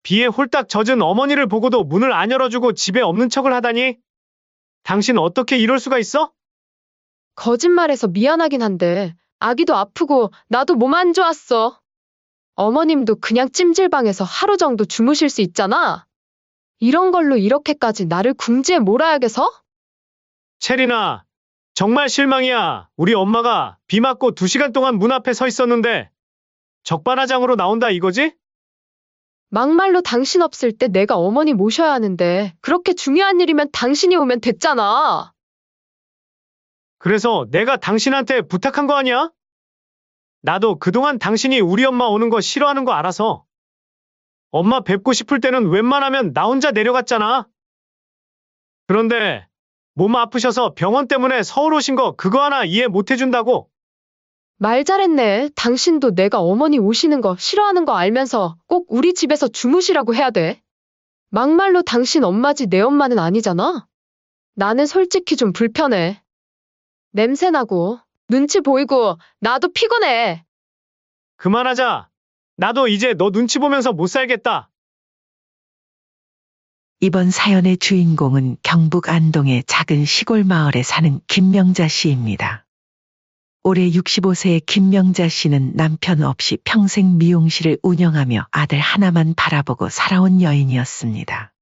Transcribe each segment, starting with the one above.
비에 홀딱 젖은 어머니를 보고도 문을 안 열어주고 집에 없는 척을 하다니? 당신 어떻게 이럴 수가 있어? 거짓말해서 미안하긴 한데, 아기도 아프고 나도 몸 안 좋았어. 어머님도 그냥 찜질방에서 하루 정도 주무실 수 있잖아. 이런 걸로 이렇게까지 나를 궁지에 몰아야겠어? 체리나, 정말 실망이야. 우리 엄마가 비 맞고 2시간 동안 문 앞에 서 있었는데 적반하장으로 나온다 이거지? 막말로 당신 없을 때 내가 어머니 모셔야 하는데, 그렇게 중요한 일이면 당신이 오면 됐잖아. 그래서 내가 당신한테 부탁한 거 아니야? 나도 그동안 당신이 우리 엄마 오는 거 싫어하는 거 알아서 엄마 뵙고 싶을 때는 웬만하면 나 혼자 내려갔잖아. 그런데 몸 아프셔서 병원 때문에 서울 오신 거 그거 하나 이해 못 해준다고? 말 잘했네. 당신도 내가 어머니 오시는 거 싫어하는 거 알면서 꼭 우리 집에서 주무시라고 해야 돼. 막말로 당신 엄마지 내 엄마는 아니잖아. 나는 솔직히 좀 불편해. 냄새나고, 눈치 보이고, 나도 피곤해. 그만하자. 나도 이제 너 눈치 보면서 못 살겠다. 이번 사연의 주인공은 경북 안동의 작은 시골 마을에 사는 김명자 씨입니다. 올해 65세의 김명자 씨는 남편 없이 평생 미용실을 운영하며 아들 하나만 바라보고 살아온 여인이었습니다.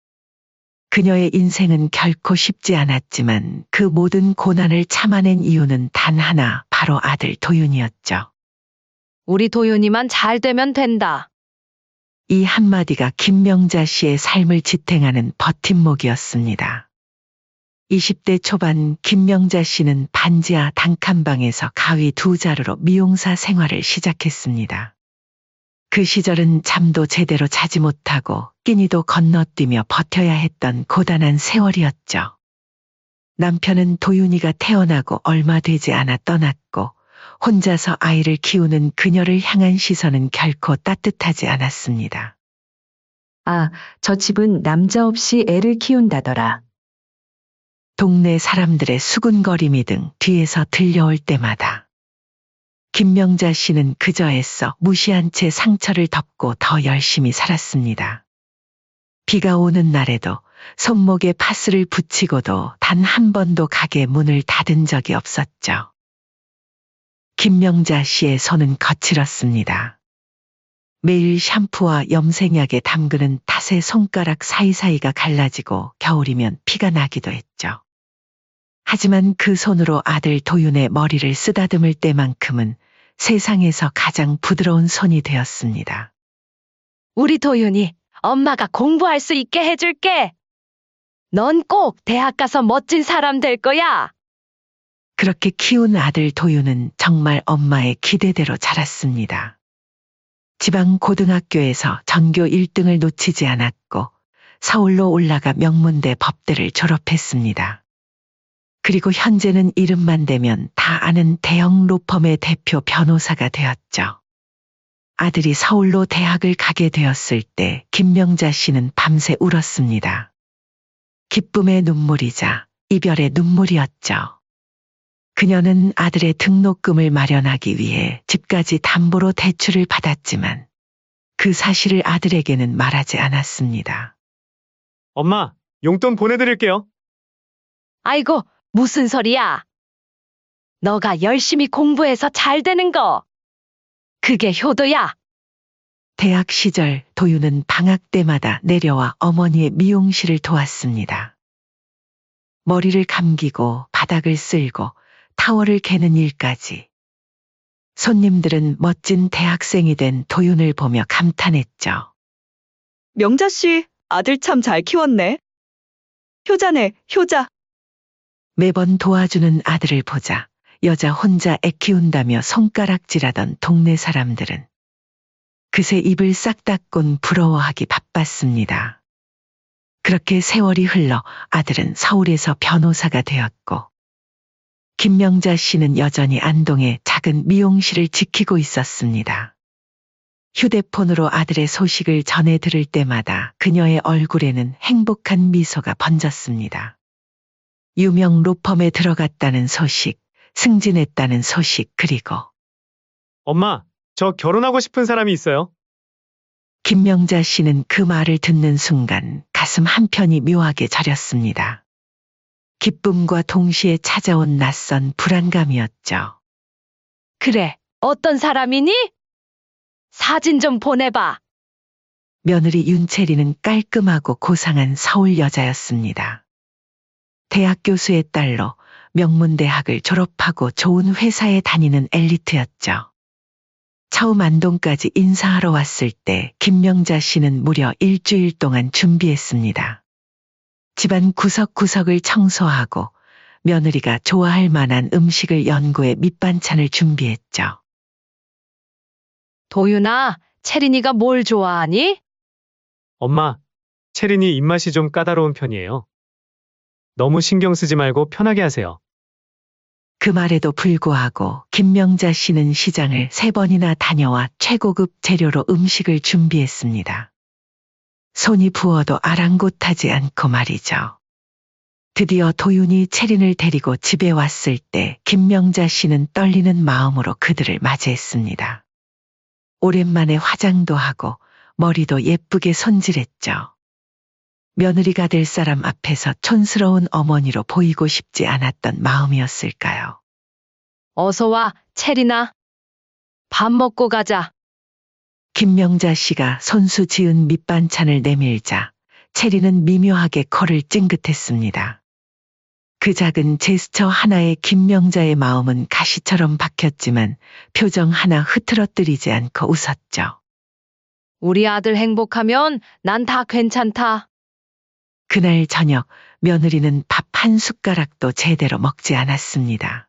그녀의 인생은 결코 쉽지 않았지만 그 모든 고난을 참아낸 이유는 단 하나, 바로 아들 도윤이었죠. 우리 도윤이만 잘 되면 된다. 이 한마디가 김명자 씨의 삶을 지탱하는 버팀목이었습니다. 20대 초반 김명자 씨는 반지하 단칸방에서 가위 2자루로 미용사 생활을 시작했습니다. 그 시절은 잠도 제대로 자지 못하고 끼니도 건너뛰며 버텨야 했던 고단한 세월이었죠. 남편은 도윤이가 태어나고 얼마 되지 않아 떠났고 혼자서 아이를 키우는 그녀를 향한 시선은 결코 따뜻하지 않았습니다. 아, 저 집은 남자 없이 애를 키운다더라. 동네 사람들의 수군거림이 등 뒤에서 들려올 때마다 김명자 씨는 그저 애써 무시한 채 상처를 덮고 더 열심히 살았습니다. 비가 오는 날에도 손목에 파스를 붙이고도 단 한 번도 가게 문을 닫은 적이 없었죠. 김명자 씨의 손은 거칠었습니다. 매일 샴푸와 염색약에 담그는 탓에 손가락 사이사이가 갈라지고 겨울이면 피가 나기도 했죠. 하지만 그 손으로 아들 도윤의 머리를 쓰다듬을 때만큼은 세상에서 가장 부드러운 손이 되었습니다. 우리 도윤이 엄마가 공부할 수 있게 해줄게. 넌 꼭 대학 가서 멋진 사람 될 거야. 그렇게 키운 아들 도윤은 정말 엄마의 기대대로 자랐습니다. 지방 고등학교에서 전교 1등을 놓치지 않았고 서울로 올라가 명문대 법대를 졸업했습니다. 그리고 현재는 이름만 대면 다 아는 대형 로펌의 대표 변호사가 되었죠. 아들이 서울로 대학을 가게 되었을 때 김명자 씨는 밤새 울었습니다. 기쁨의 눈물이자 이별의 눈물이었죠. 그녀는 아들의 등록금을 마련하기 위해 집까지 담보로 대출을 받았지만 그 사실을 아들에게는 말하지 않았습니다. 엄마, 용돈 보내드릴게요. 아이고, 무슨 소리야. 너가 열심히 공부해서 잘 되는 거. 그게 효도야. 대학 시절 도윤은 방학 때마다 내려와 어머니의 미용실을 도왔습니다. 머리를 감기고 바닥을 쓸고 타월을 개는 일까지. 손님들은 멋진 대학생이 된 도윤을 보며 감탄했죠. 명자 씨, 아들 참 잘 키웠네. 효자네, 효자. 매번 도와주는 아들을 보자 여자 혼자 애 키운다며 손가락질하던 동네 사람들은 그새 입을 싹 닫곤 부러워하기 바빴습니다. 그렇게 세월이 흘러 아들은 서울에서 변호사가 되었고 김명자 씨는 여전히 안동의 작은 미용실을 지키고 있었습니다. 휴대폰으로 아들의 소식을 전해 들을 때마다 그녀의 얼굴에는 행복한 미소가 번졌습니다. 유명 로펌에 들어갔다는 소식, 승진했다는 소식, 그리고 엄마, 저 결혼하고 싶은 사람이 있어요. 김명자 씨는 그 말을 듣는 순간 가슴 한편이 묘하게 저렸습니다. 기쁨과 동시에 찾아온 낯선 불안감이었죠. 그래, 어떤 사람이니? 사진 좀 보내봐. 며느리 윤채리는 깔끔하고 고상한 서울 여자였습니다. 대학 교수의 딸로 명문대학을 졸업하고 좋은 회사에 다니는 엘리트였죠. 처음 안동까지 인사하러 왔을 때 김명자 씨는 무려 일주일 동안 준비했습니다. 집안 구석구석을 청소하고 며느리가 좋아할 만한 음식을 연구해 밑반찬을 준비했죠. 도윤아, 채린이가 뭘 좋아하니? 엄마, 채린이 입맛이 좀 까다로운 편이에요. 너무 신경 쓰지 말고 편하게 하세요. 그 말에도 불구하고 김명자 씨는 시장을 3번이나 다녀와 최고급 재료로 음식을 준비했습니다. 손이 부어도 아랑곳하지 않고 말이죠. 드디어 도윤이 채린을 데리고 집에 왔을 때 김명자 씨는 떨리는 마음으로 그들을 맞이했습니다. 오랜만에 화장도 하고 머리도 예쁘게 손질했죠. 며느리가 될 사람 앞에서 촌스러운 어머니로 보이고 싶지 않았던 마음이었을까요? 어서 와, 채린아. 밥 먹고 가자. 김명자 씨가 손수 지은 밑반찬을 내밀자 채리는 미묘하게 코를 찡긋했습니다. 그 작은 제스처 하나에 김명자의 마음은 가시처럼 박혔지만 표정 하나 흐트러뜨리지 않고 웃었죠. 우리 아들 행복하면 난 다 괜찮다. 그날 저녁 며느리는 밥 한 숟가락도 제대로 먹지 않았습니다.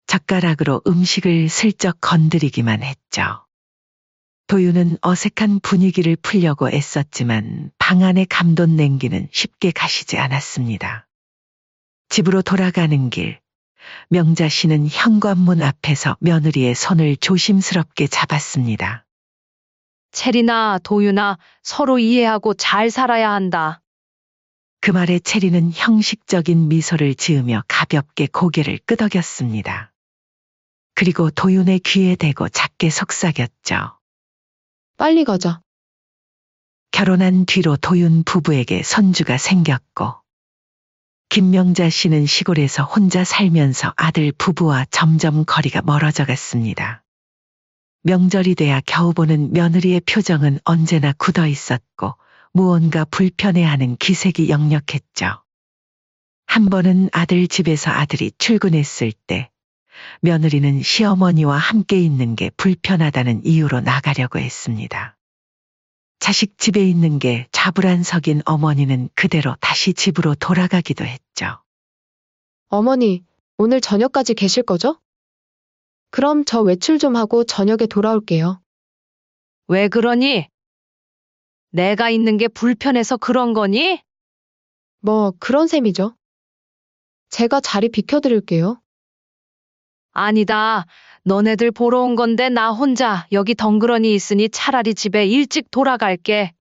젓가락으로 음식을 슬쩍 건드리기만 했죠. 도윤은 어색한 분위기를 풀려고 애썼지만 방 안의 감돈 냉기는 쉽게 가시지 않았습니다. 집으로 돌아가는 길, 명자 씨는 현관문 앞에서 며느리의 손을 조심스럽게 잡았습니다. 채린아, 도윤아, 서로 이해하고 잘 살아야 한다. 그 말에 채리는 형식적인 미소를 지으며 가볍게 고개를 끄덕였습니다. 그리고 도윤의 귀에 대고 작게 속삭였죠. 빨리 가자. 결혼한 뒤로 도윤 부부에게 손주가 생겼고 김명자 씨는 시골에서 혼자 살면서 아들 부부와 점점 거리가 멀어져 갔습니다. 명절이 돼야 겨우 보는 며느리의 표정은 언제나 굳어 있었고 무언가 불편해하는 기색이 역력했죠. 한 번은 아들 집에서 아들이 출근했을 때 며느리는 시어머니와 함께 있는 게 불편하다는 이유로 나가려고 했습니다. 자식 집에 있는 게 좌불안석인 어머니는 그대로 다시 집으로 돌아가기도 했죠. 어머니, 오늘 저녁까지 계실 거죠? 그럼 저 외출 좀 하고 저녁에 돌아올게요. 왜 그러니? 내가 있는 게 불편해서 그런 거니? 뭐 그런 셈이죠. 제가 자리 비켜드릴게요. 아니다. 너네들 보러 온 건데 나 혼자 여기 덩그러니 있으니 차라리 집에 일찍 돌아갈게.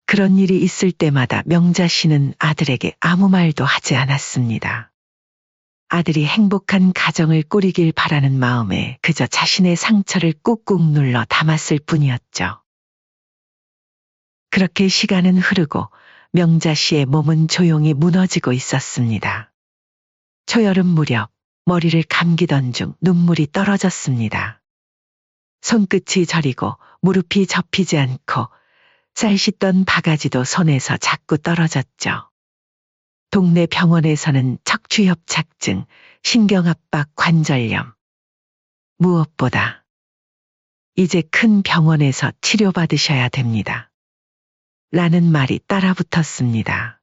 그런 일이 있을 때마다 명자 씨는 아들에게 아무 말도 하지 않았습니다. 아들이 행복한 가정을 꾸리길 바라는 마음에 그저 자신의 상처를 꾹꾹 눌러 담았을 뿐이었죠. 그렇게 시간은 흐르고 명자 씨의 몸은 조용히 무너지고 있었습니다. 초여름 무렵 머리를 감기던 중 눈물이 떨어졌습니다. 손끝이 저리고 무릎이 접히지 않고 쌀 씻던 바가지도 손에서 자꾸 떨어졌죠. 동네 병원에서는 척추협착증, 신경압박 관절염. 무엇보다 이제 큰 병원에서 치료받으셔야 됩니다. 라는 말이 따라붙었습니다.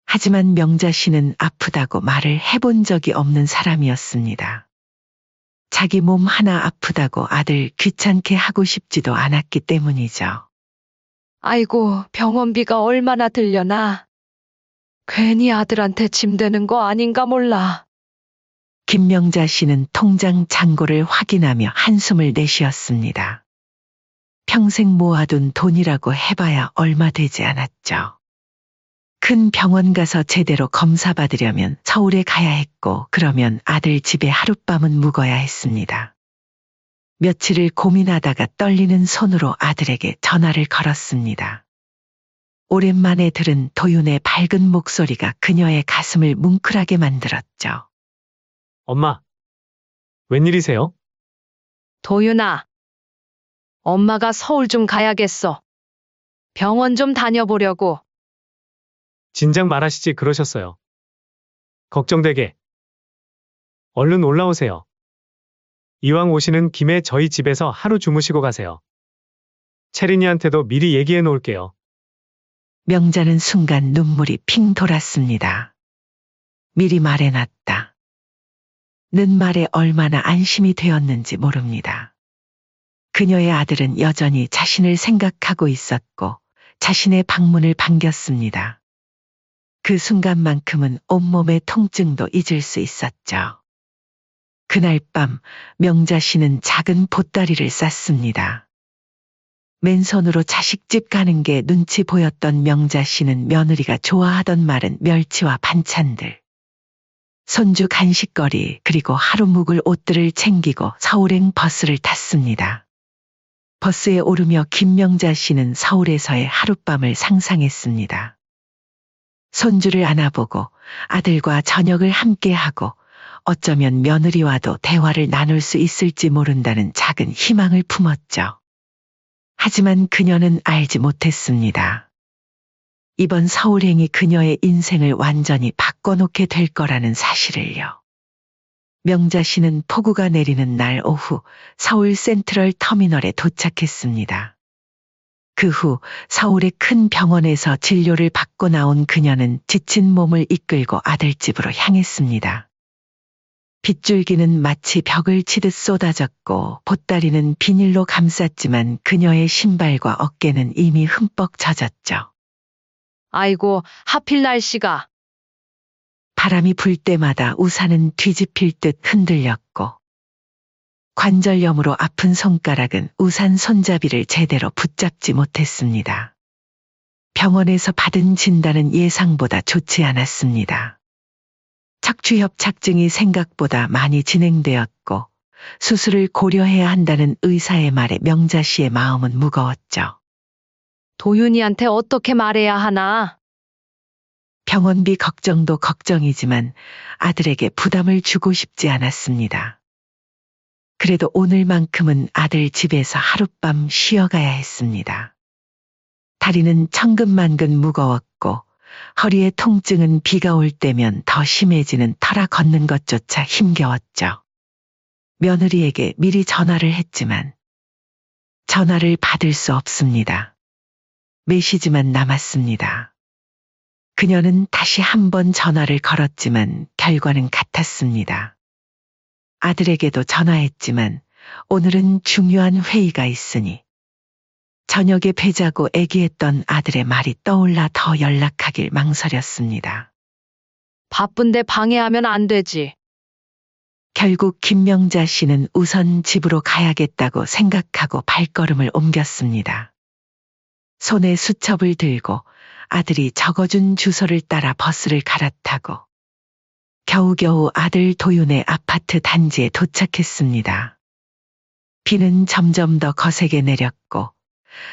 하지만 명자 씨는 아프다고 말을 해본 적이 없는 사람이었습니다. 자기 몸 하나 아프다고 아들 귀찮게 하고 싶지도 않았기 때문이죠. 아이고, 병원비가 얼마나 들려나. 괜히 아들한테 짐 되는 거 아닌가 몰라. 김명자 씨는 통장 잔고를 확인하며 한숨을 내쉬었습니다. 평생 모아둔 돈이라고 해봐야 얼마 되지 않았죠. 큰 병원 가서 제대로 검사받으려면 서울에 가야 했고 그러면 아들 집에 하룻밤은 묵어야 했습니다. 며칠을 고민하다가 떨리는 손으로 아들에게 전화를 걸었습니다. 오랜만에 들은 도윤의 밝은 목소리가 그녀의 가슴을 뭉클하게 만들었죠. 엄마, 웬일이세요? 도윤아, 엄마가 서울 좀 가야겠어. 병원 좀 다녀보려고. 진작 말하시지 그러셨어요. 걱정되게. 얼른 올라오세요. 이왕 오시는 김에 저희 집에서 하루 주무시고 가세요. 채린이한테도 미리 얘기해 놓을게요. 명자는 순간 눈물이 핑 돌았습니다. 미리 말해놨다. 는 말에 얼마나 안심이 되었는지 모릅니다. 그녀의 아들은 여전히 자신을 생각하고 있었고 자신의 방문을 반겼습니다. 그 순간만큼은 온몸의 통증도 잊을 수 있었죠. 그날 밤 명자 씨는 작은 보따리를 쌌습니다. 맨손으로 자식집 가는 게 눈치 보였던 명자 씨는 며느리가 좋아하던 마른 멸치와 반찬들, 손주 간식거리 그리고 하루 묵을 옷들을 챙기고 서울행 버스를 탔습니다. 버스에 오르며 김명자 씨는 서울에서의 하룻밤을 상상했습니다. 손주를 안아보고 아들과 저녁을 함께하고 어쩌면 며느리와도 대화를 나눌 수 있을지 모른다는 작은 희망을 품었죠. 하지만 그녀는 알지 못했습니다. 이번 서울행이 그녀의 인생을 완전히 바꿔놓게 될 거라는 사실을요. 명자 씨는 폭우가 내리는 날 오후 서울 센트럴 터미널에 도착했습니다. 그 후 서울의 큰 병원에서 진료를 받고 나온 그녀는 지친 몸을 이끌고 아들집으로 향했습니다. 빗줄기는 마치 벽을 치듯 쏟아졌고 보따리는 비닐로 감쌌지만 그녀의 신발과 어깨는 이미 흠뻑 젖었죠. 아이고, 하필 날씨가. 바람이 불 때마다 우산은 뒤집힐 듯 흔들렸고 관절염으로 아픈 손가락은 우산 손잡이를 제대로 붙잡지 못했습니다. 병원에서 받은 진단은 예상보다 좋지 않았습니다. 척추협착증이 생각보다 많이 진행되었고 수술을 고려해야 한다는 의사의 말에 명자 씨의 마음은 무거웠죠. 도윤이한테 어떻게 말해야 하나? 병원비 걱정도 걱정이지만 아들에게 부담을 주고 싶지 않았습니다. 그래도 오늘만큼은 아들 집에서 하룻밤 쉬어가야 했습니다. 다리는 천근만근 무거웠고 허리의 통증은 비가 올 때면 더 심해지는 터라 걷는 것조차 힘겨웠죠. 며느리에게 미리 전화를 했지만 전화를 받을 수 없습니다. 메시지만 남았습니다. 그녀는 다시 한 번 전화를 걸었지만 결과는 같았습니다. 아들에게도 전화했지만 오늘은 중요한 회의가 있으니 저녁에 뵈자고 애기했던 아들의 말이 떠올라 더 연락하길 망설였습니다. 바쁜데 방해하면 안 되지. 결국 김명자 씨는 우선 집으로 가야겠다고 생각하고 발걸음을 옮겼습니다. 손에 수첩을 들고 아들이 적어준 주소를 따라 버스를 갈아타고 겨우겨우 아들 도윤의 아파트 단지에 도착했습니다. 비는 점점 더 거세게 내렸고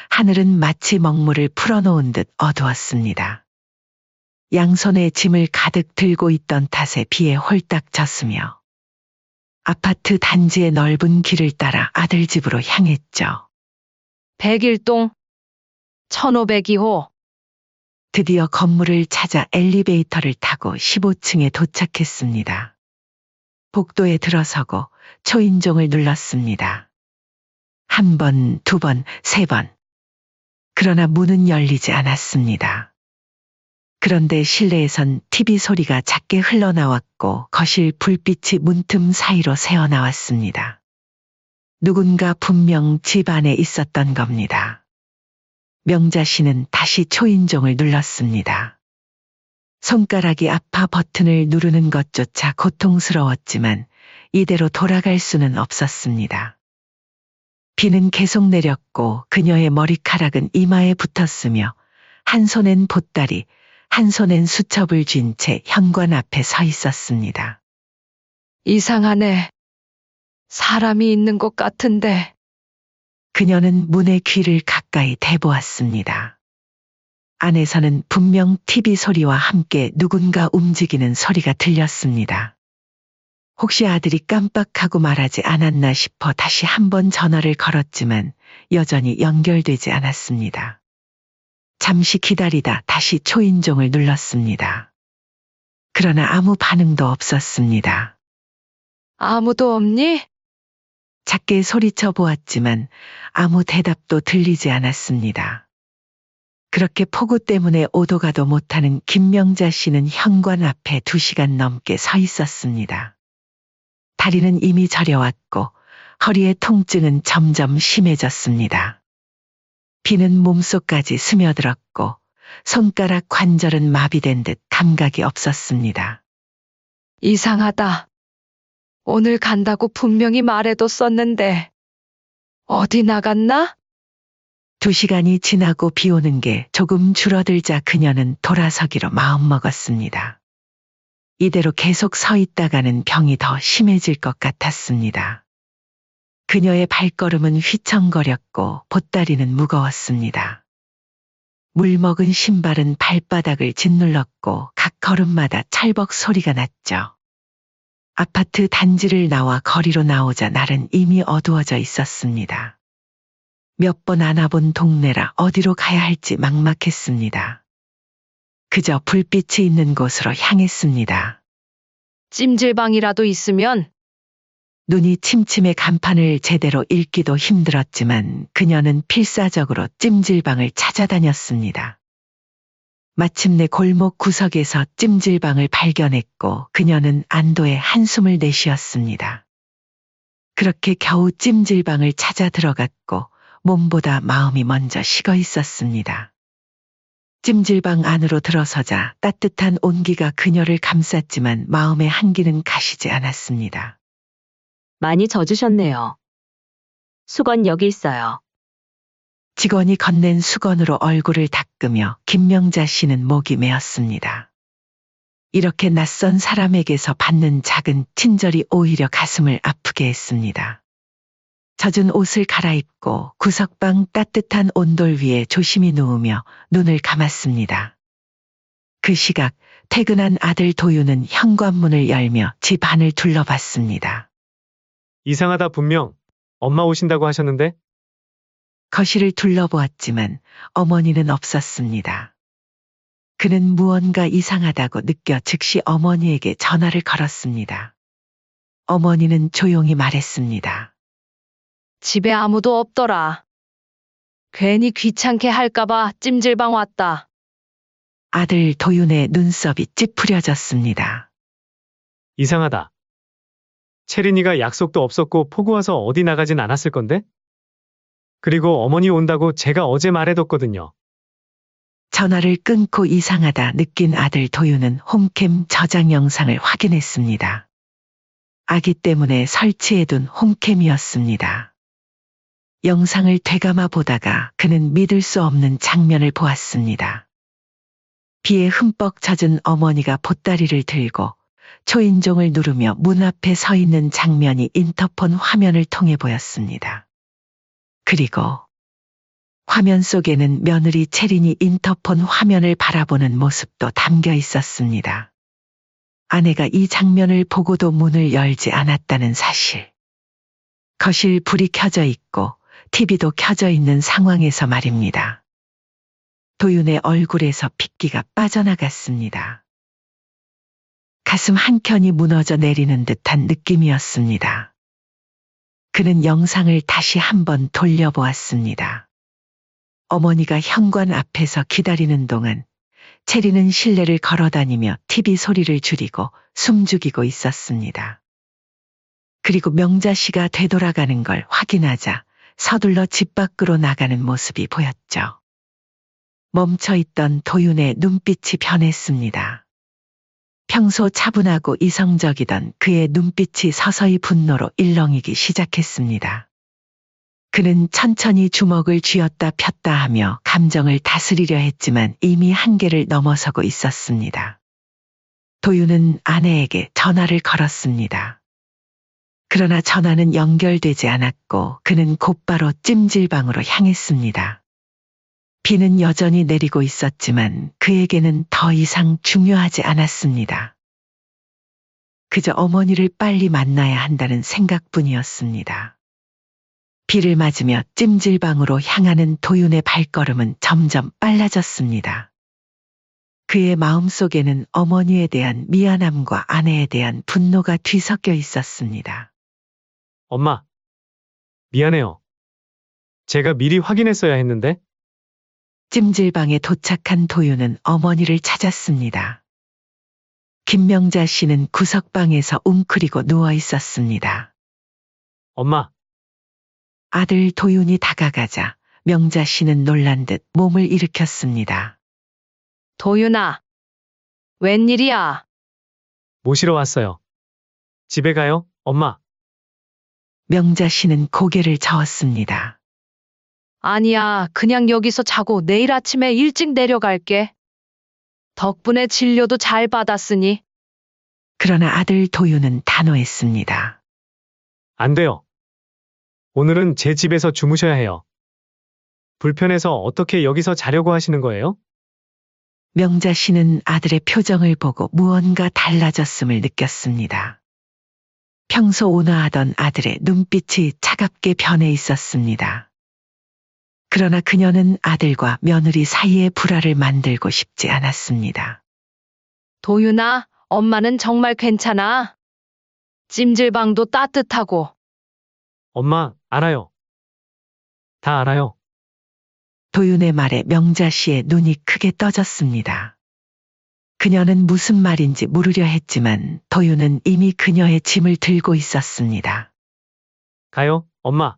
하늘은 마치 먹물을 풀어놓은 듯 어두웠습니다. 양손에 짐을 가득 들고 있던 탓에 비에 홀딱 젖으며 아파트 단지의 넓은 길을 따라 아들 집으로 향했죠. 101동 1502호. 드디어 건물을 찾아 엘리베이터를 타고 15층에 도착했습니다. 복도에 들어서고 초인종을 눌렀습니다. 한 번, 두 번, 세 번. 그러나 문은 열리지 않았습니다. 그런데 실내에선 TV 소리가 작게 흘러나왔고 거실 불빛이 문틈 사이로 새어나왔습니다. 누군가 분명 집 안에 있었던 겁니다. 명자 씨는 다시 초인종을 눌렀습니다. 손가락이 아파 버튼을 누르는 것조차 고통스러웠지만 이대로 돌아갈 수는 없었습니다. 비는 계속 내렸고 그녀의 머리카락은 이마에 붙었으며 한 손엔 보따리, 한 손엔 수첩을 쥔 채 현관 앞에 서 있었습니다. 이상하네. 사람이 있는 것 같은데. 그녀는 문의 귀를 가까이 대보았습니다. 안에서는 분명 TV 소리와 함께 누군가 움직이는 소리가 들렸습니다. 혹시 아들이 깜빡하고 말하지 않았나 싶어 다시 한번 전화를 걸었지만 여전히 연결되지 않았습니다. 잠시 기다리다 다시 초인종을 눌렀습니다. 그러나 아무 반응도 없었습니다. 아무도 없니? 작게 소리쳐 보았지만 아무 대답도 들리지 않았습니다. 그렇게 폭우 때문에 오도 가도 못하는 김명자 씨는 현관 앞에 2시간 넘게 서 있었습니다. 다리는 이미 저려왔고 허리의 통증은 점점 심해졌습니다. 피는 몸속까지 스며들었고 손가락 관절은 마비된 듯 감각이 없었습니다. 이상하다. 오늘 간다고 분명히 말해뒀었는데. 어디 나갔나? 2시간이 지나고 비 오는 게 조금 줄어들자 그녀는 돌아서기로 마음먹었습니다. 이대로 계속 서 있다가는 병이 더 심해질 것 같았습니다. 그녀의 발걸음은 휘청거렸고 보따리는 무거웠습니다. 물 먹은 신발은 발바닥을 짓눌렀고 각 걸음마다 찰벅 소리가 났죠. 아파트 단지를 나와 거리로 나오자 날은 이미 어두워져 있었습니다. 몇 번 안아본 동네라 어디로 가야 할지 막막했습니다. 그저 불빛이 있는 곳으로 향했습니다. 찜질방이라도 있으면. 눈이 침침해 간판을 제대로 읽기도 힘들었지만 그녀는 필사적으로 찜질방을 찾아다녔습니다. 마침내 골목 구석에서 찜질방을 발견했고 그녀는 안도의 한숨을 내쉬었습니다. 그렇게 겨우 찜질방을 찾아 들어갔고 몸보다 마음이 먼저 식어 있었습니다. 찜질방 안으로 들어서자 따뜻한 온기가 그녀를 감쌌지만 마음의 한기는 가시지 않았습니다. 많이 젖으셨네요. 수건 여기 있어요. 직원이 건넨 수건으로 얼굴을 닦으며 김명자 씨는 목이 메었습니다. 이렇게 낯선 사람에게서 받는 작은 친절이 오히려 가슴을 아프게 했습니다. 젖은 옷을 갈아입고 구석방 따뜻한 온돌 위에 조심히 누우며 눈을 감았습니다. 그 시각 퇴근한 아들 도윤은 현관문을 열며 집 안을 둘러봤습니다. 이상하다 분명. 엄마 오신다고 하셨는데? 거실을 둘러보았지만 어머니는 없었습니다. 그는 무언가 이상하다고 느껴 즉시 어머니에게 전화를 걸었습니다. 어머니는 조용히 말했습니다. 집에 아무도 없더라. 괜히 귀찮게 할까봐 찜질방 왔다. 아들 도윤의 눈썹이 찌푸려졌습니다. 이상하다. 채린이가 약속도 없었고 폭우 와서 어디 나가진 않았을 건데? 그리고 어머니 온다고 제가 어제 말해뒀거든요. 전화를 끊고 이상하다 느낀 아들 도윤은 홈캠 저장 영상을 확인했습니다. 아기 때문에 설치해둔 홈캠이었습니다. 영상을 되감아 보다가 그는 믿을 수 없는 장면을 보았습니다. 비에 흠뻑 젖은 어머니가 보따리를 들고 초인종을 누르며 문 앞에 서 있는 장면이 인터폰 화면을 통해 보였습니다. 그리고 화면 속에는 며느리 채린이 인터폰 화면을 바라보는 모습도 담겨 있었습니다. 아내가 이 장면을 보고도 문을 열지 않았다는 사실. 거실 불이 켜져 있고 TV도 켜져 있는 상황에서 말입니다. 도윤의 얼굴에서 핏기가 빠져나갔습니다. 가슴 한켠이 무너져 내리는 듯한 느낌이었습니다. 그는 영상을 다시 한번 돌려보았습니다. 어머니가 현관 앞에서 기다리는 동안 채리는 실내를 걸어다니며 TV 소리를 줄이고 숨죽이고 있었습니다. 그리고 명자 씨가 되돌아가는 걸 확인하자 서둘러 집 밖으로 나가는 모습이 보였죠. 멈춰있던 도윤의 눈빛이 변했습니다. 평소 차분하고 이성적이던 그의 눈빛이 서서히 분노로 일렁이기 시작했습니다. 그는 천천히 주먹을 쥐었다 폈다 하며 감정을 다스리려 했지만 이미 한계를 넘어서고 있었습니다. 도윤은 아내에게 전화를 걸었습니다. 그러나 전화는 연결되지 않았고 그는 곧바로 찜질방으로 향했습니다. 비는 여전히 내리고 있었지만 그에게는 더 이상 중요하지 않았습니다. 그저 어머니를 빨리 만나야 한다는 생각뿐이었습니다. 비를 맞으며 찜질방으로 향하는 도윤의 발걸음은 점점 빨라졌습니다. 그의 마음속에는 어머니에 대한 미안함과 아내에 대한 분노가 뒤섞여 있었습니다. 엄마, 미안해요. 제가 미리 확인했어야 했는데. 찜질방에 도착한 도윤은 어머니를 찾았습니다. 김명자 씨는 구석방에서 웅크리고 누워 있었습니다. 엄마, 아들 도윤이 다가가자 명자 씨는 놀란 듯 몸을 일으켰습니다. 도윤아, 웬일이야? 모시러 왔어요. 집에 가요, 엄마. 명자 씨는 고개를 저었습니다. 아니야, 그냥 여기서 자고 내일 아침에 일찍 내려갈게. 덕분에 진료도 잘 받았으니. 그러나 아들 도윤은 단호했습니다. 안 돼요. 오늘은 제 집에서 주무셔야 해요. 불편해서 어떻게 여기서 자려고 하시는 거예요? 명자 씨는 아들의 표정을 보고 무언가 달라졌음을 느꼈습니다. 평소 온화하던 아들의 눈빛이 차갑게 변해 있었습니다. 그러나 그녀는 아들과 며느리 사이의 불화를 만들고 싶지 않았습니다. 도윤아, 엄마는 정말 괜찮아. 찜질방도 따뜻하고. 엄마, 알아요. 다 알아요. 도윤의 말에 명자 씨의 눈이 크게 떠졌습니다. 그녀는 무슨 말인지 물으려 했지만 도윤은 이미 그녀의 짐을 들고 있었습니다. 가요, 엄마.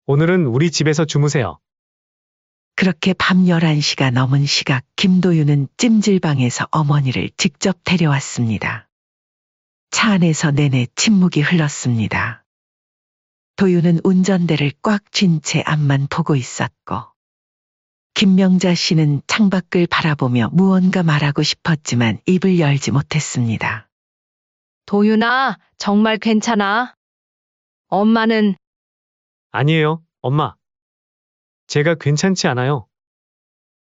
오늘은 우리 집에서 주무세요. 그렇게 밤 11시가 넘은 시각 김도윤은 찜질방에서 어머니를 직접 데려왔습니다. 차 안에서 내내 침묵이 흘렀습니다. 도윤은 운전대를 꽉 쥔 채 앞만 보고 있었고 김명자 씨는 창밖을 바라보며 무언가 말하고 싶었지만 입을 열지 못했습니다. 도윤아, 정말 괜찮아. 엄마는 아니에요, 엄마. 제가 괜찮지 않아요.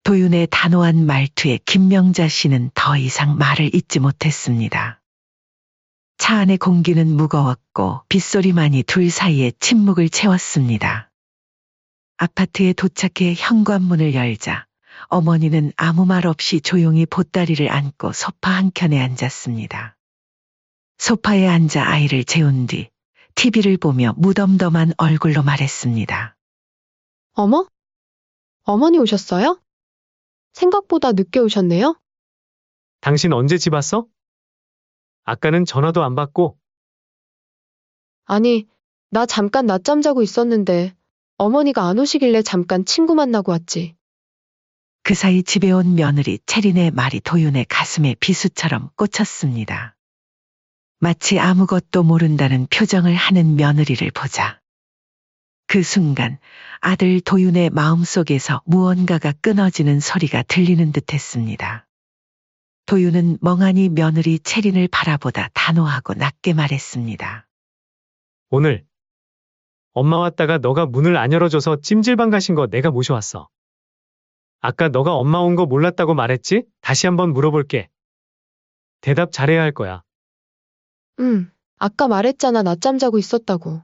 도윤의 단호한 말투에 김명자 씨는 더 이상 말을 잇지 못했습니다. 차 안의 공기는 무거웠고 빗소리만이 둘 사이의 침묵을 채웠습니다. 아파트에 도착해 현관문을 열자 어머니는 아무 말 없이 조용히 보따리를 안고 소파 한켠에 앉았습니다. 소파에 앉아 아이를 재운 뒤 TV를 보며 무덤덤한 얼굴로 말했습니다. 어머? 어머니 오셨어요? 생각보다 늦게 오셨네요? 당신 언제 집 왔어? 아까는 전화도 안 받고. 아니, 나 잠깐 낮잠 자고 있었는데 어머니가 안 오시길래 잠깐 친구 만나고 왔지. 그 사이 집에 온 며느리 채린의 말이 도윤의 가슴에 비수처럼 꽂혔습니다. 마치 아무것도 모른다는 표정을 하는 며느리를 보자. 그 순간 아들 도윤의 마음속에서 무언가가 끊어지는 소리가 들리는 듯했습니다. 도윤은 멍하니 며느리 채린을 바라보다 단호하고 낮게 말했습니다. 오늘 엄마 왔다가 너가 문을 안 열어줘서 찜질방 가신 거 내가 모셔왔어. 아까 너가 엄마 온 거 몰랐다고 말했지? 다시 한번 물어볼게. 대답 잘해야 할 거야. 아까 말했잖아, 낮잠 자고 있었다고.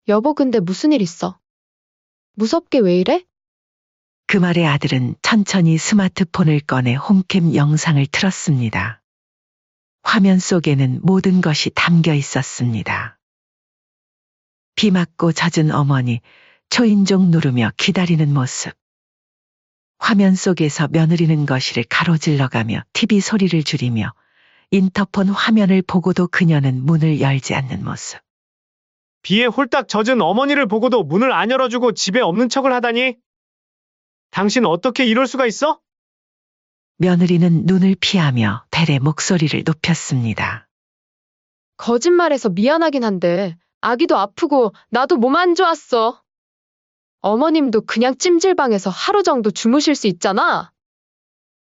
여보, 근데 무슨 일 있어? 무섭게 왜 이래? 그 말에 아들은 천천히 스마트폰을 꺼내 홈캠 영상을 틀었습니다. 화면 속에는 모든 것이 담겨 있었습니다. 비 맞고 젖은 어머니, 초인종 누르며 기다리는 모습. 화면 속에서 며느리는 거실을 가로질러가며 TV 소리를 줄이며 인터폰 화면을 보고도 그녀는 문을 열지 않는 모습. 비에 홀딱 젖은 어머니를 보고도 문을 안 열어주고 집에 없는 척을 하다니? 당신 어떻게 이럴 수가 있어? 며느리는 눈을 피하며 대래 목소리를 높였습니다. 거짓말해서 미안하긴 한데 아기도 아프고 나도 몸 안 좋았어. 어머님도 그냥 찜질방에서 하루 정도 주무실 수 있잖아.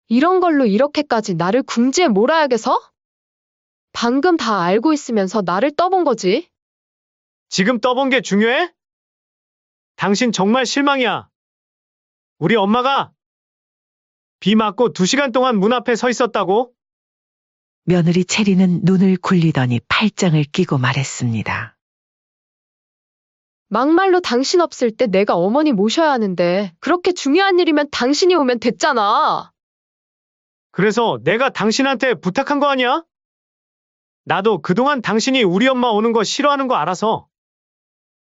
이런 걸로 이렇게까지 나를 궁지에 몰아야겠어? 방금 다 알고 있으면서 나를 떠본 거지. 지금 떠본 게 중요해? 당신 정말 실망이야. 우리 엄마가 비 맞고 2시간 동안 문 앞에 서 있었다고? 며느리 체리는 눈을 굴리더니 팔짱을 끼고 말했습니다. 막말로 당신 없을 때 내가 어머니 모셔야 하는데 그렇게 중요한 일이면 당신이 오면 됐잖아. 그래서 내가 당신한테 부탁한 거 아니야? 나도 그동안 당신이 우리 엄마 오는 거 싫어하는 거 알아서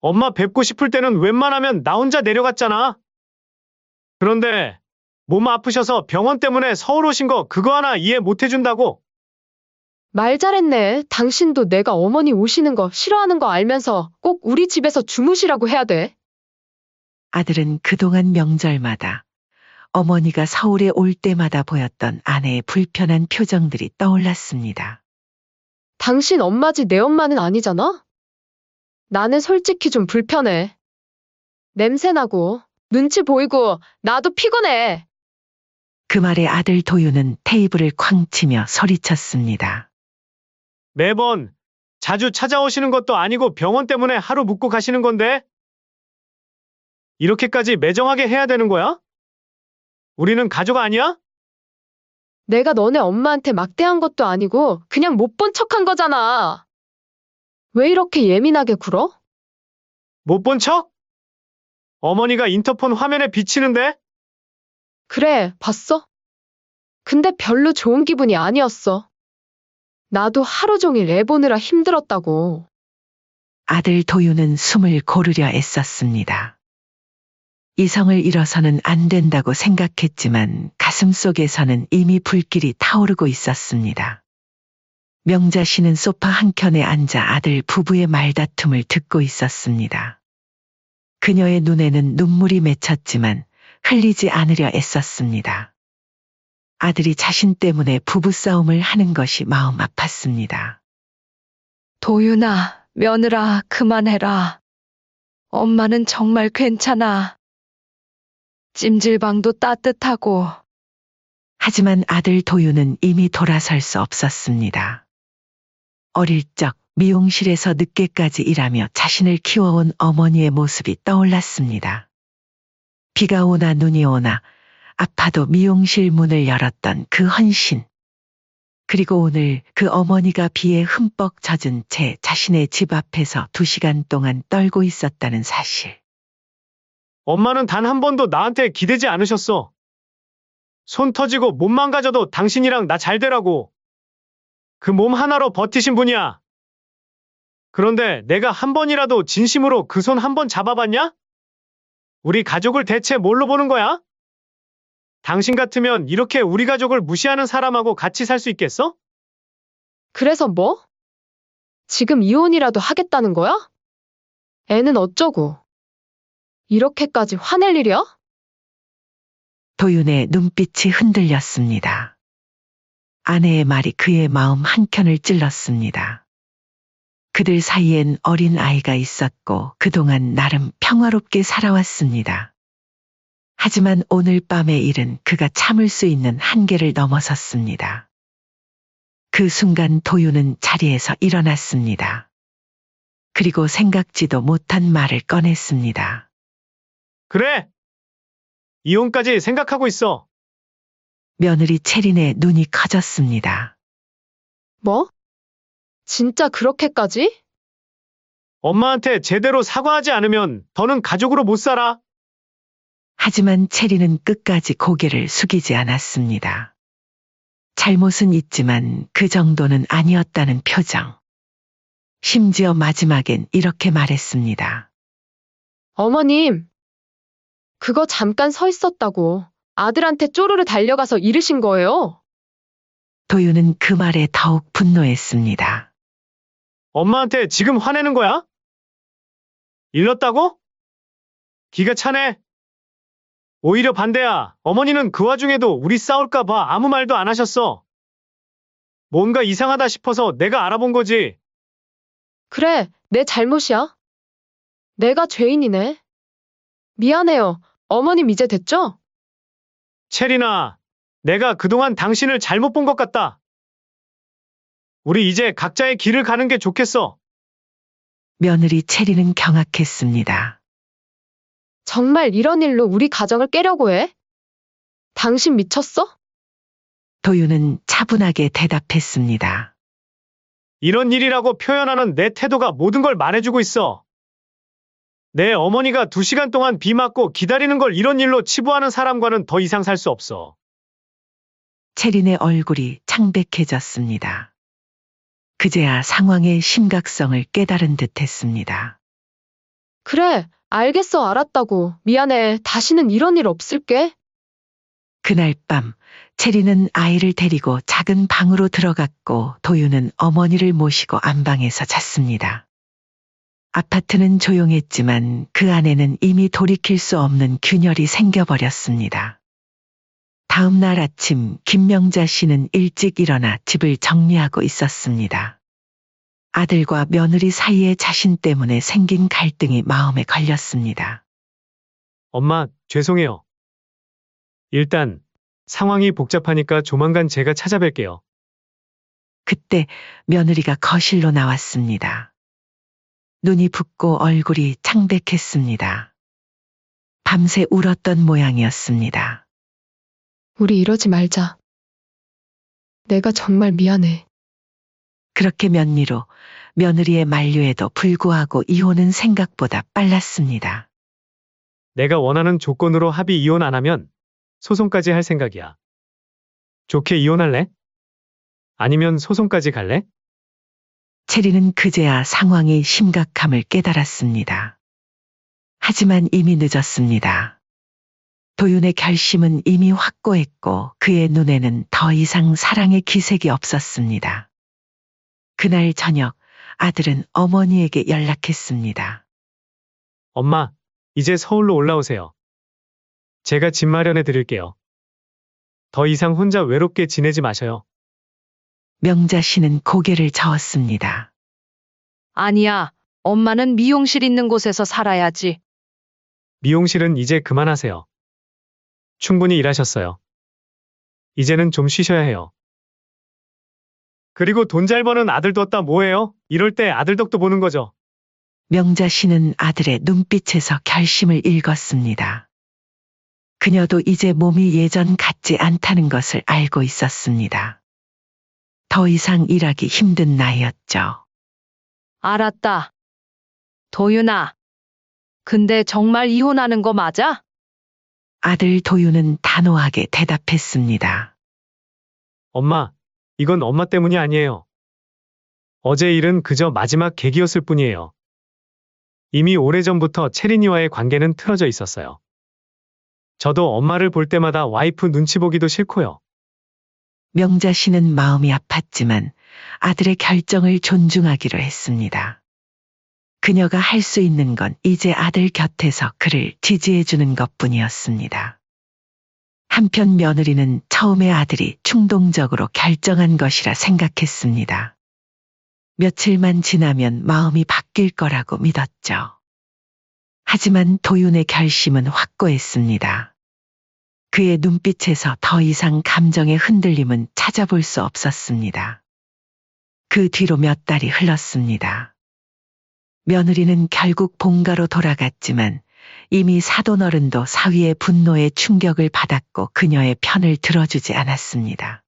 엄마 뵙고 싶을 때는 웬만하면 나 혼자 내려갔잖아. 그런데 몸 아프셔서 병원 때문에 서울 오신 거 그거 하나 이해 못 해준다고? 말 잘했네. 당신도 내가 어머니 오시는 거 싫어하는 거 알면서 꼭 우리 집에서 주무시라고 해야 돼. 아들은 그동안 명절마다 어머니가 서울에 올 때마다 보였던 아내의 불편한 표정들이 떠올랐습니다. 당신 엄마지 내 엄마는 아니잖아? 나는 솔직히 좀 불편해. 냄새나고, 눈치 보이고, 나도 피곤해. 그 말에 아들 도유는 테이블을 쾅 치며 소리쳤습니다. 매번 자주 찾아오시는 것도 아니고 병원 때문에 하루 묵고 가시는 건데? 이렇게까지 매정하게 해야 되는 거야? 우리는 가족 아니야? 내가 너네 엄마한테 막대한 것도 아니고 그냥 못 본 척한 거잖아. 왜 이렇게 예민하게 굴어? 못 본 척? 어머니가 인터폰 화면에 비치는데? 그래, 봤어? 근데 별로 좋은 기분이 아니었어. 나도 하루 종일 애 보느라 힘들었다고. 아들 도유는 숨을 고르려 애썼습니다. 이성을 잃어서는 안 된다고 생각했지만 가슴속에서는 이미 불길이 타오르고 있었습니다. 명자 씨는 소파 한켠에 앉아 아들 부부의 말다툼을 듣고 있었습니다. 그녀의 눈에는 눈물이 맺혔지만 흘리지 않으려 애썼습니다. 아들이 자신 때문에 부부싸움을 하는 것이 마음 아팠습니다. 도윤아, 며느라, 그만해라. 엄마는 정말 괜찮아. 찜질방도 따뜻하고. 하지만 아들 도유는 이미 돌아설 수 없었습니다. 어릴 적 미용실에서 늦게까지 일하며 자신을 키워온 어머니의 모습이 떠올랐습니다. 비가 오나 눈이 오나 아파도 미용실 문을 열었던 그 헌신. 그리고 오늘 그 어머니가 비에 흠뻑 젖은 채 자신의 집 앞에서 2시간 동안 떨고 있었다는 사실. 엄마는 단 한 번도 나한테 기대지 않으셨어. 손 터지고 몸 망가져도 당신이랑 나 잘 되라고. 그 몸 하나로 버티신 분이야. 그런데 내가 한 번이라도 진심으로 그 손 한 번 잡아봤냐? 우리 가족을 대체 뭘로 보는 거야? 당신 같으면 이렇게 우리 가족을 무시하는 사람하고 같이 살 수 있겠어? 그래서 뭐? 지금 이혼이라도 하겠다는 거야? 애는 어쩌고? 이렇게까지 화낼 일이야? 도윤의 눈빛이 흔들렸습니다. 아내의 말이 그의 마음 한켠을 찔렀습니다. 그들 사이엔 어린 아이가 있었고 그동안 나름 평화롭게 살아왔습니다. 하지만 오늘 밤의 일은 그가 참을 수 있는 한계를 넘어섰습니다. 그 순간 도윤은 자리에서 일어났습니다. 그리고 생각지도 못한 말을 꺼냈습니다. 그래! 이혼까지 생각하고 있어. 며느리 체린의 눈이 커졌습니다. 뭐? 진짜 그렇게까지? 엄마한테 제대로 사과하지 않으면 더는 가족으로 못 살아. 하지만 체리는 끝까지 고개를 숙이지 않았습니다. 잘못은 있지만 그 정도는 아니었다는 표정. 심지어 마지막엔 이렇게 말했습니다. 어머님, 그거 잠깐 서 있었다고 아들한테 쪼르르 달려가서 이르신 거예요. 도윤은 그 말에 더욱 분노했습니다. 엄마한테 지금 화내는 거야? 일렀다고? 기가 차네. 오히려 반대야. 어머니는 그 와중에도 우리 싸울까봐 아무 말도 안 하셨어. 뭔가 이상하다 싶어서 내가 알아본 거지. 그래, 내 잘못이야. 내가 죄인이네. 미안해요. 어머님 이제 됐죠? 체리나, 내가 그동안 당신을 잘못 본 것 같다. 우리 이제 각자의 길을 가는 게 좋겠어. 며느리 체리는 경악했습니다. 정말 이런 일로 우리 가정을 깨려고 해? 당신 미쳤어? 도윤은 차분하게 대답했습니다. 이런 일이라고 표현하는 내 태도가 모든 걸 말해주고 있어. 내 어머니가 2시간 동안 비 맞고 기다리는 걸 이런 일로 치부하는 사람과는 더 이상 살 수 없어. 체린의 얼굴이 창백해졌습니다. 그제야 상황의 심각성을 깨달은 듯 했습니다. 그래, 알겠어, 알았다고. 미안해. 다시는 이런 일 없을게. 그날 밤 체리는 아이를 데리고 작은 방으로 들어갔고 도윤은 어머니를 모시고 안방에서 잤습니다. 아파트는 조용했지만 그 안에는 이미 돌이킬 수 없는 균열이 생겨버렸습니다. 다음 날 아침 김명자 씨는 일찍 일어나 집을 정리하고 있었습니다. 아들과 며느리 사이에 자신 때문에 생긴 갈등이 마음에 걸렸습니다. 엄마, 죄송해요. 일단 상황이 복잡하니까 조만간 제가 찾아뵐게요. 그때 며느리가 거실로 나왔습니다. 눈이 붓고 얼굴이 창백했습니다. 밤새 울었던 모양이었습니다. 우리 이러지 말자. 내가 정말 미안해. 그렇게 면리로 며느리의 만류에도 불구하고 이혼은 생각보다 빨랐습니다. 내가 원하는 조건으로 합의 이혼 안 하면 소송까지 할 생각이야. 좋게 이혼할래? 아니면 소송까지 갈래? 체리는 그제야 상황의 심각함을 깨달았습니다. 하지만 이미 늦었습니다. 도윤의 결심은 이미 확고했고 그의 눈에는 더 이상 사랑의 기색이 없었습니다. 그날 저녁 아들은 어머니에게 연락했습니다. 엄마, 이제 서울로 올라오세요. 제가 집 마련해 드릴게요. 더 이상 혼자 외롭게 지내지 마셔요. 명자 씨는 고개를 저었습니다. 아니야. 엄마는 미용실 있는 곳에서 살아야지. 미용실은 이제 그만하세요. 충분히 일하셨어요. 이제는 좀 쉬셔야 해요. 그리고 돈 잘 버는 아들 뒀다 뭐해요? 이럴 때 아들 덕도 보는 거죠. 명자 씨는 아들의 눈빛에서 결심을 읽었습니다. 그녀도 이제 몸이 예전 같지 않다는 것을 알고 있었습니다. 더 이상 일하기 힘든 나이였죠. 알았다. 도윤아. 근데 정말 이혼하는 거 맞아? 아들 도윤은 단호하게 대답했습니다. 엄마, 이건 엄마 때문이 아니에요. 어제 일은 그저 마지막 계기였을 뿐이에요. 이미 오래전부터 체린이와의 관계는 틀어져 있었어요. 저도 엄마를 볼 때마다 와이프 눈치 보기도 싫고요. 명자 씨는 마음이 아팠지만 아들의 결정을 존중하기로 했습니다. 그녀가 할 수 있는 건 이제 아들 곁에서 그를 지지해주는 것뿐이었습니다. 한편 며느리는 처음에 아들이 충동적으로 결정한 것이라 생각했습니다. 며칠만 지나면 마음이 바뀔 거라고 믿었죠. 하지만 도윤의 결심은 확고했습니다. 그의 눈빛에서 더 이상 감정의 흔들림은 찾아볼 수 없었습니다. 그 뒤로 몇 달이 흘렀습니다. 며느리는 결국 본가로 돌아갔지만 이미 사돈어른도 사위의 분노에 충격을 받았고 그녀의 편을 들어주지 않았습니다.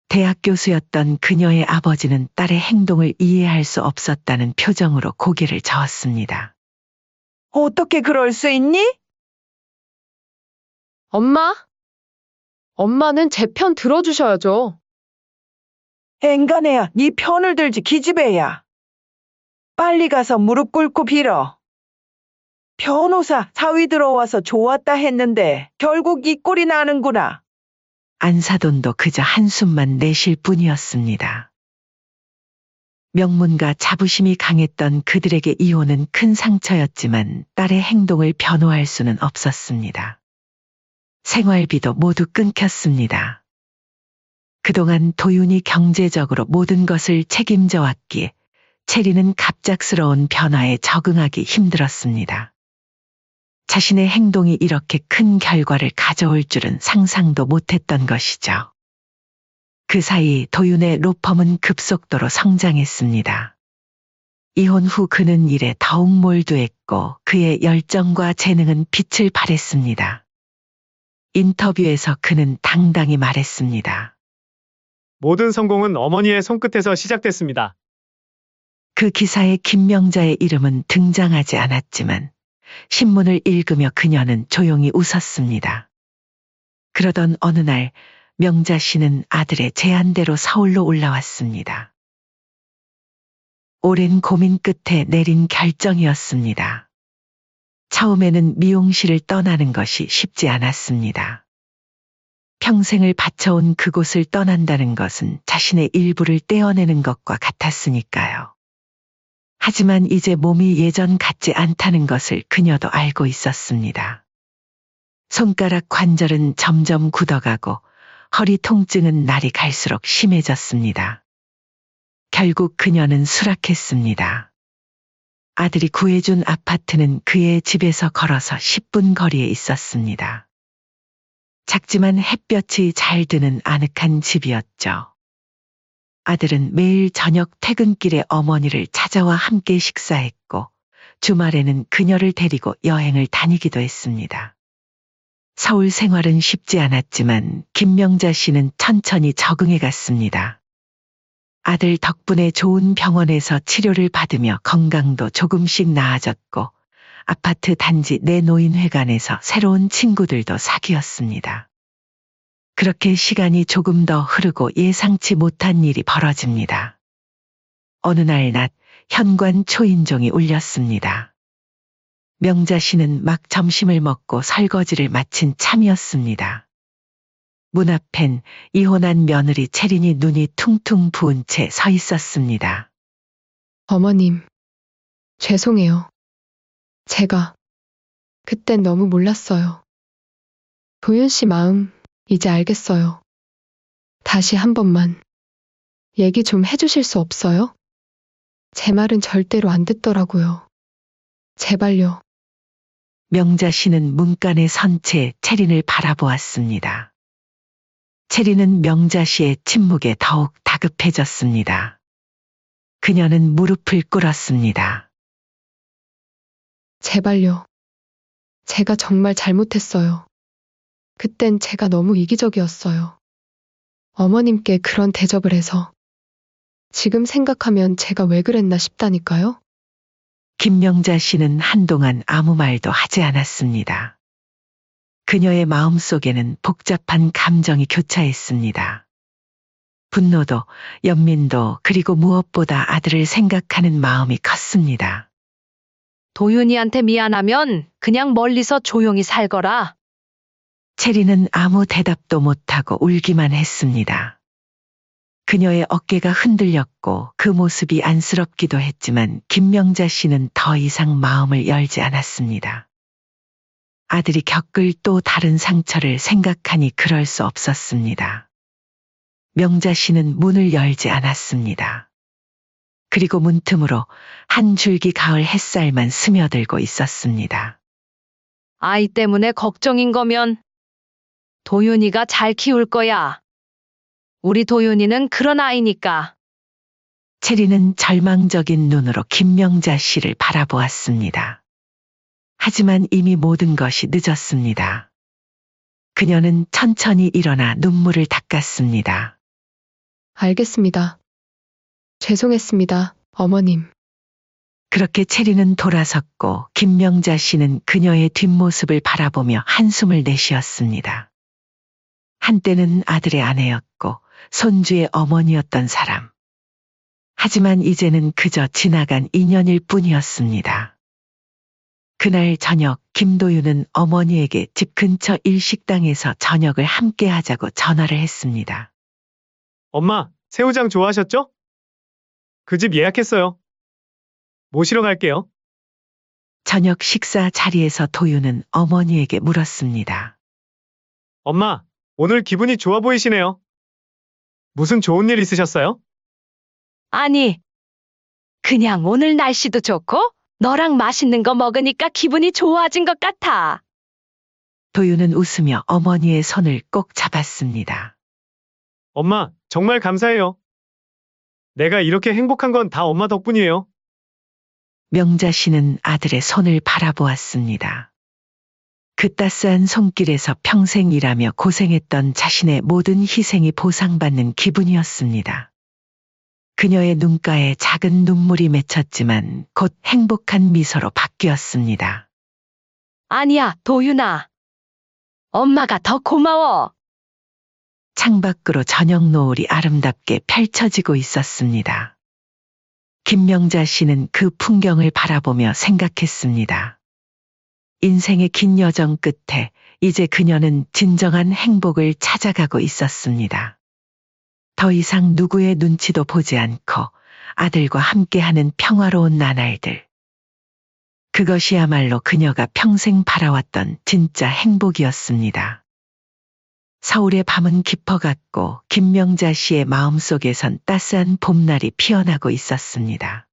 대학 교수였던 그녀의 아버지는 딸의 행동을 이해할 수 없었다는 표정으로 고개를 저었습니다. 어떻게 그럴 수 있니? 엄마? 엄마는 제 편 들어주셔야죠. 앵간해야 네 편을 들지 기집애야. 빨리 가서 무릎 꿇고 빌어. 변호사 사위 들어와서 좋았다 했는데 결국 이 꼴이 나는구나. 안사돈도 그저 한숨만 내쉴 뿐이었습니다. 명문과 자부심이 강했던 그들에게 이혼은 큰 상처였지만 딸의 행동을 변호할 수는 없었습니다. 생활비도 모두 끊겼습니다. 그동안 도윤이 경제적으로 모든 것을 책임져 왔기에 체리는 갑작스러운 변화에 적응하기 힘들었습니다. 자신의 행동이 이렇게 큰 결과를 가져올 줄은 상상도 못했던 것이죠. 그 사이 도윤의 로펌은 급속도로 성장했습니다. 이혼 후 그는 일에 더욱 몰두했고 그의 열정과 재능은 빛을 발했습니다. 인터뷰에서 그는 당당히 말했습니다. 모든 성공은 어머니의 손끝에서 시작됐습니다. 그 기사에 김명자의 이름은 등장하지 않았지만 신문을 읽으며 그녀는 조용히 웃었습니다. 그러던 어느 날 명자 씨는 아들의 제안대로 서울로 올라왔습니다. 오랜 고민 끝에 내린 결정이었습니다. 처음에는 미용실을 떠나는 것이 쉽지 않았습니다. 평생을 바쳐온 그곳을 떠난다는 것은 자신의 일부를 떼어내는 것과 같았으니까요. 하지만 이제 몸이 예전 같지 않다는 것을 그녀도 알고 있었습니다. 손가락 관절은 점점 굳어가고 허리 통증은 날이 갈수록 심해졌습니다. 결국 그녀는 수락했습니다. 아들이 구해준 아파트는 그의 집에서 걸어서 10분 거리에 있었습니다. 작지만 햇볕이 잘 드는 아늑한 집이었죠. 아들은 매일 저녁 퇴근길에 어머니를 찾아와 함께 식사했고 주말에는 그녀를 데리고 여행을 다니기도 했습니다. 서울 생활은 쉽지 않았지만 김명자 씨는 천천히 적응해 갔습니다. 아들 덕분에 좋은 병원에서 치료를 받으며 건강도 조금씩 나아졌고 아파트 단지 내 노인회관에서 새로운 친구들도 사귀었습니다. 그렇게 시간이 조금 더 흐르고 예상치 못한 일이 벌어집니다. 어느 날 낮 현관 초인종이 울렸습니다. 명자 씨는 막 점심을 먹고 설거지를 마친 참이었습니다. 문 앞엔 이혼한 며느리 채린이 눈이 퉁퉁 부은 채 서 있었습니다. 어머님, 죄송해요. 제가 그땐 너무 몰랐어요. 도윤 씨 마음 이제 알겠어요. 다시 한 번만 얘기 좀 해주실 수 없어요? 제 말은 절대로 안 듣더라고요. 제발요. 명자 씨는 문간에 선 채 채린을 바라보았습니다. 채린은 명자 씨의 침묵에 더욱 다급해졌습니다. 그녀는 무릎을 꿇었습니다. 제발요. 제가 정말 잘못했어요. 그땐 제가 너무 이기적이었어요. 어머님께 그런 대접을 해서. 지금 생각하면 제가 왜 그랬나 싶다니까요. 김명자 씨는 한동안 아무 말도 하지 않았습니다. 그녀의 마음속에는 복잡한 감정이 교차했습니다. 분노도, 연민도, 그리고 무엇보다 아들을 생각하는 마음이 컸습니다. 도윤이한테 미안하면 그냥 멀리서 조용히 살거라. 채리는 아무 대답도 못하고 울기만 했습니다. 그녀의 어깨가 흔들렸고 그 모습이 안쓰럽기도 했지만 김명자 씨는 더 이상 마음을 열지 않았습니다. 아들이 겪을 또 다른 상처를 생각하니 그럴 수 없었습니다. 명자 씨는 문을 열지 않았습니다. 그리고 문틈으로 한 줄기 가을 햇살만 스며들고 있었습니다. 아이 때문에 걱정인 거면 도윤이가 잘 키울 거야. 우리 도윤이는 그런 아이니까. 채리는 절망적인 눈으로 김명자 씨를 바라보았습니다. 하지만 이미 모든 것이 늦었습니다. 그녀는 천천히 일어나 눈물을 닦았습니다. 알겠습니다. 죄송했습니다, 어머님. 그렇게 채리는 돌아섰고 김명자 씨는 그녀의 뒷모습을 바라보며 한숨을 내쉬었습니다. 한때는 아들의 아내였고 손주의 어머니였던 사람. 하지만 이제는 그저 지나간 인연일 뿐이었습니다. 그날 저녁 김도윤은 어머니에게 집 근처 일식당에서 저녁을 함께 하자고 전화를 했습니다. 엄마, 새우장 좋아하셨죠? 그 집 예약했어요. 모시러 갈게요. 저녁 식사 자리에서 도윤은 어머니에게 물었습니다. 엄마, 오늘 기분이 좋아 보이시네요. 무슨 좋은 일 있으셨어요? 아니, 그냥 오늘 날씨도 좋고 너랑 맛있는 거 먹으니까 기분이 좋아진 것 같아. 도윤은 웃으며 어머니의 손을 꼭 잡았습니다. 엄마, 정말 감사해요. 내가 이렇게 행복한 건 다 엄마 덕분이에요. 명자 씨는 아들의 손을 바라보았습니다. 그 따스한 손길에서 평생 일하며 고생했던 자신의 모든 희생이 보상받는 기분이었습니다. 그녀의 눈가에 작은 눈물이 맺혔지만 곧 행복한 미소로 바뀌었습니다. 아니야, 도윤아. 엄마가 더 고마워. 창밖으로 저녁 노을이 아름답게 펼쳐지고 있었습니다. 김명자 씨는 그 풍경을 바라보며 생각했습니다. 인생의 긴 여정 끝에 이제 그녀는 진정한 행복을 찾아가고 있었습니다. 더 이상 누구의 눈치도 보지 않고 아들과 함께하는 평화로운 나날들. 그것이야말로 그녀가 평생 바라왔던 진짜 행복이었습니다. 서울의 밤은 깊어갔고 김명자 씨의 마음속에선 따스한 봄날이 피어나고 있었습니다.